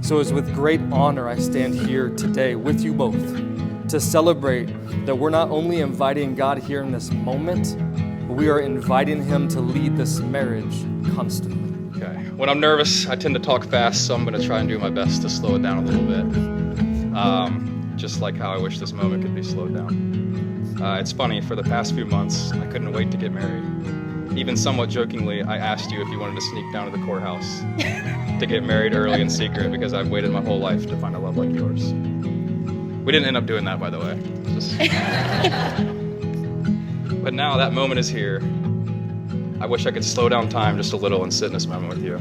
So it's with great honor I stand here today with you both to celebrate that we're not only inviting God here in this moment, but we are inviting Him to lead this marriage constantly. Okay. When I'm nervous, I tend to talk fast, so I'm going to try and do my best to slow it down a little bit. Just like how I wish this moment could be slowed down. It's funny, for the past few months, I couldn't wait to get married. Even somewhat jokingly, I asked you if you wanted to sneak down to the courthouse to get married early in secret because I've waited my whole life to find a love like yours. We didn't end up doing that, by the way. But now that moment is here. I wish I could slow down time just a little and sit in this moment with you.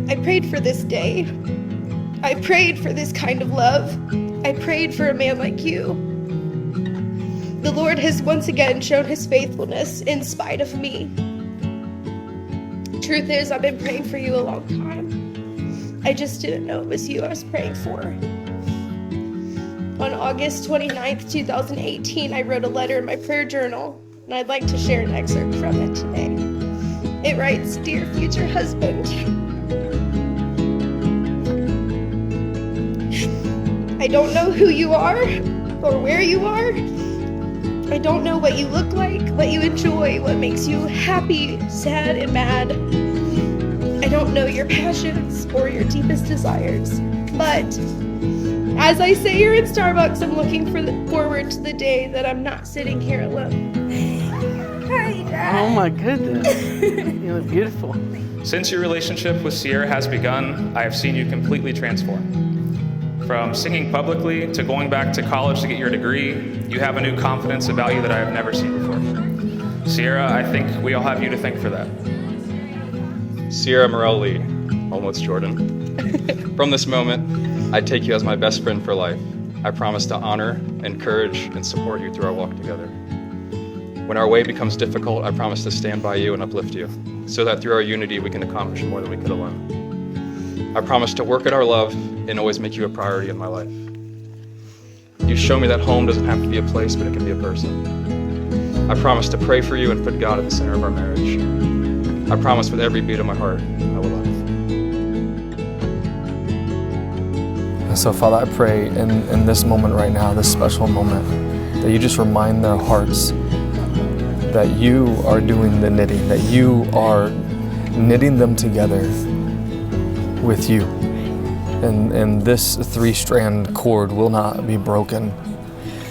I prayed for this day. I prayed for this kind of love. I prayed for a man like you. The Lord has once again shown His faithfulness in spite of me. Truth is, I've been praying for you a long time. I just didn't know it was you I was praying for. On August 29th, 2018, I wrote a letter in my prayer journal, and I'd like to share an excerpt from it today. It writes, "Dear future husband, I don't know who you are or where you are. I don't know what you look like, what you enjoy, what makes you happy, sad, and mad. I don't know your passions or your deepest desires. But as I sit here in Starbucks, I'm looking forward to the day that I'm not sitting here alone." Hi, Dad. Oh my goodness. You look beautiful. Since your relationship with Sierra has begun, I have seen you completely transform. From singing publicly to going back to college to get your degree, you have a new confidence about you that I have never seen before. Sierra, I think we all have you to thank for that. Sierra Morel Lee, almost Jordan. From this moment, I take you as my best friend for life. I promise to honor, encourage, and support you through our walk together. When our way becomes difficult, I promise to stand by you and uplift you, so that through our unity we can accomplish more than we could alone. I promise to work at our love and always make you a priority in my life. You show me that home doesn't have to be a place, but it can be a person. I promise to pray for you and put God at the center of our marriage. I promise with every beat of my heart, I will love you. And so, Father, I pray in this moment right now, this special moment, that you just remind their hearts that you are doing the knitting, that you are knitting them together with you. And this three-strand cord will not be broken.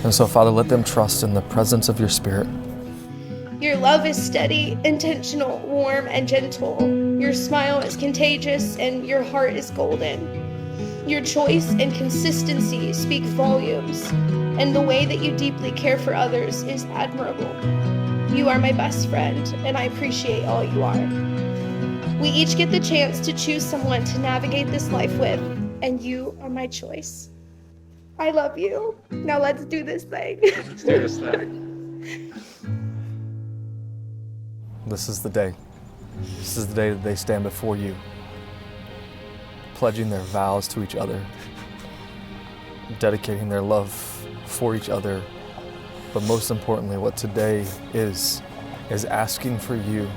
And so, Father, let them trust in the presence of your Spirit. Your love is steady, intentional, warm, and gentle. Your smile is contagious, and your heart is golden. Your choice and consistency speak volumes, and the way that you deeply care for others is admirable. You are my best friend, and I appreciate all you are. We each get the chance to choose someone to navigate this life with, and you are my choice. I love you. Now let's do this thing. Let's do this thing. This is the day. This is the day that they stand before you, pledging their vows to each other, dedicating their love for each other. But most importantly, what today is asking for you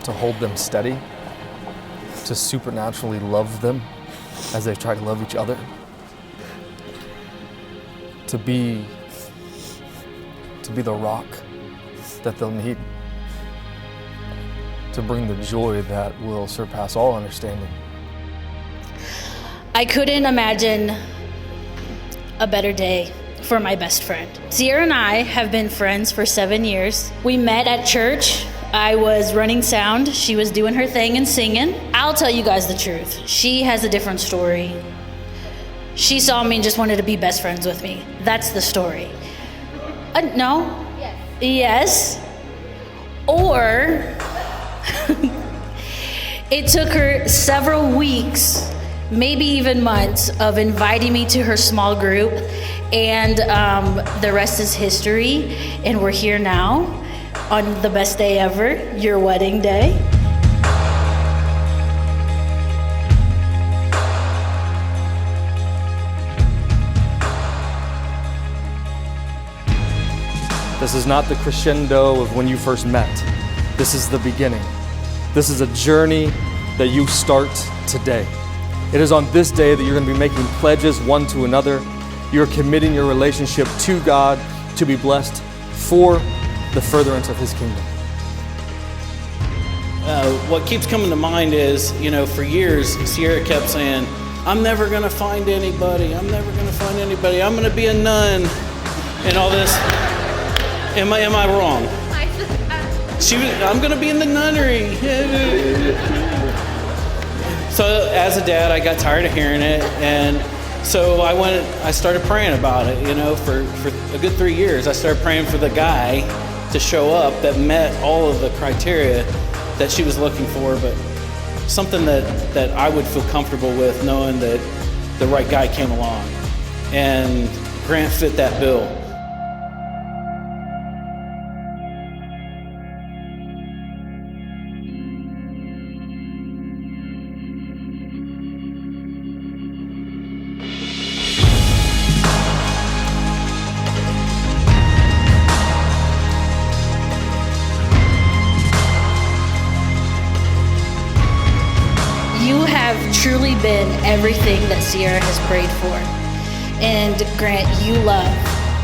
to hold them steady, to supernaturally love them as they try to love each other, to be the rock that they'll need, to bring the joy that will surpass all understanding. I couldn't imagine a better day for my best friend. Sierra and I have been friends for 7 years. We met at church. I was running sound. She was doing her thing and singing. I'll tell you guys the truth. She has a different story. She saw me and just wanted to be best friends with me. That's the story. No? Yes. Or it took her several weeks, maybe even months, of inviting me to her small group, and the rest is history, and we're here now on the best day ever, your wedding day. This is not the crescendo of when you first met. This is the beginning. This is a journey that you start today. It is on this day that you're going to be making pledges one to another. You're committing your relationship to God to be blessed for the furtherance of His kingdom. What keeps coming to mind is, for years, Sierra kept saying, I'm never going to find anybody. I'm never going to find anybody. I'm going to be a nun and all this. Am I wrong? I'm going to be in the nunnery. So as a dad, I got tired of hearing it. And so I started praying about it, for a good 3 years. I started praying for the guy to show up that met all of the criteria that she was looking for, but something that I would feel comfortable with, knowing that the right guy came along. And Grant fit that bill. You have truly been everything that Sierra has prayed for. And Grant, you love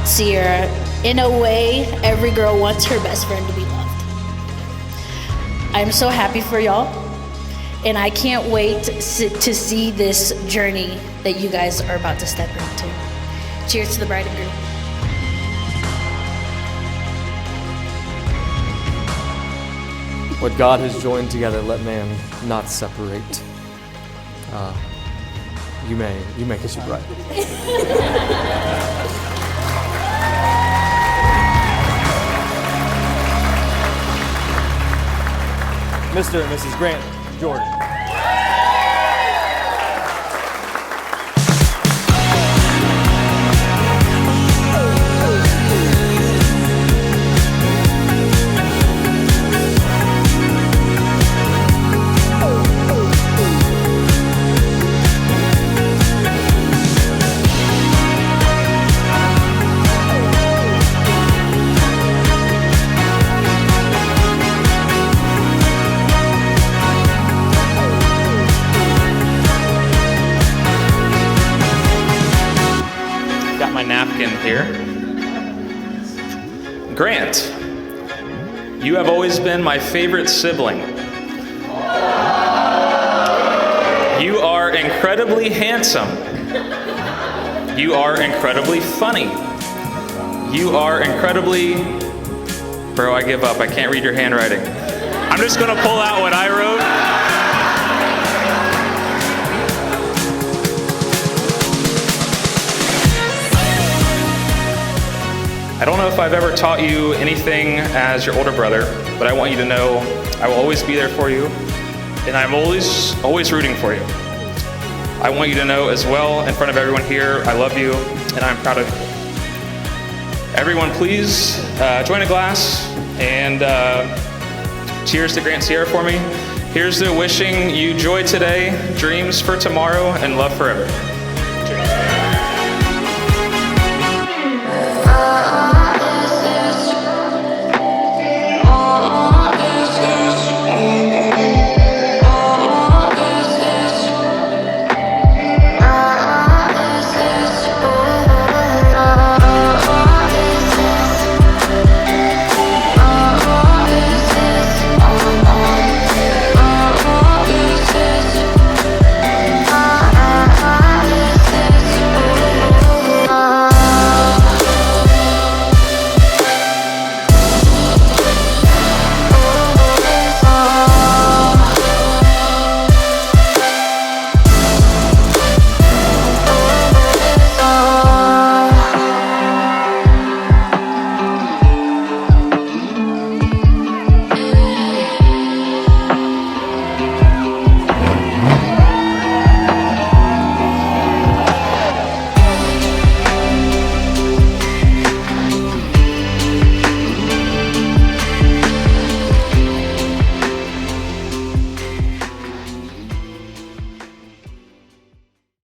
Sierra in a way every girl wants her best friend to be loved. I'm so happy for y'all, and I can't wait to see this journey that you guys are about to step into. Cheers to the bride and groom. What God has joined together, let man not separate. You may kiss your bride. Mr. and Mrs. Grant Jordan. Napkin here. Grant, you have always been my favorite sibling. You are incredibly handsome. You are incredibly funny. You are incredibly... Bro, I give up. I can't read your handwriting. I'm just gonna pull out what I wrote. I don't know if I've ever taught you anything as your older brother, but I want you to know I will always be there for you, and I'm always rooting for you. I want you to know as well, in front of everyone here, I love you, and I'm proud of you. Everyone, please join a glass, and cheers to Grant and Sierra for me. Here's to wishing you joy today, dreams for tomorrow, and love forever. Cheers.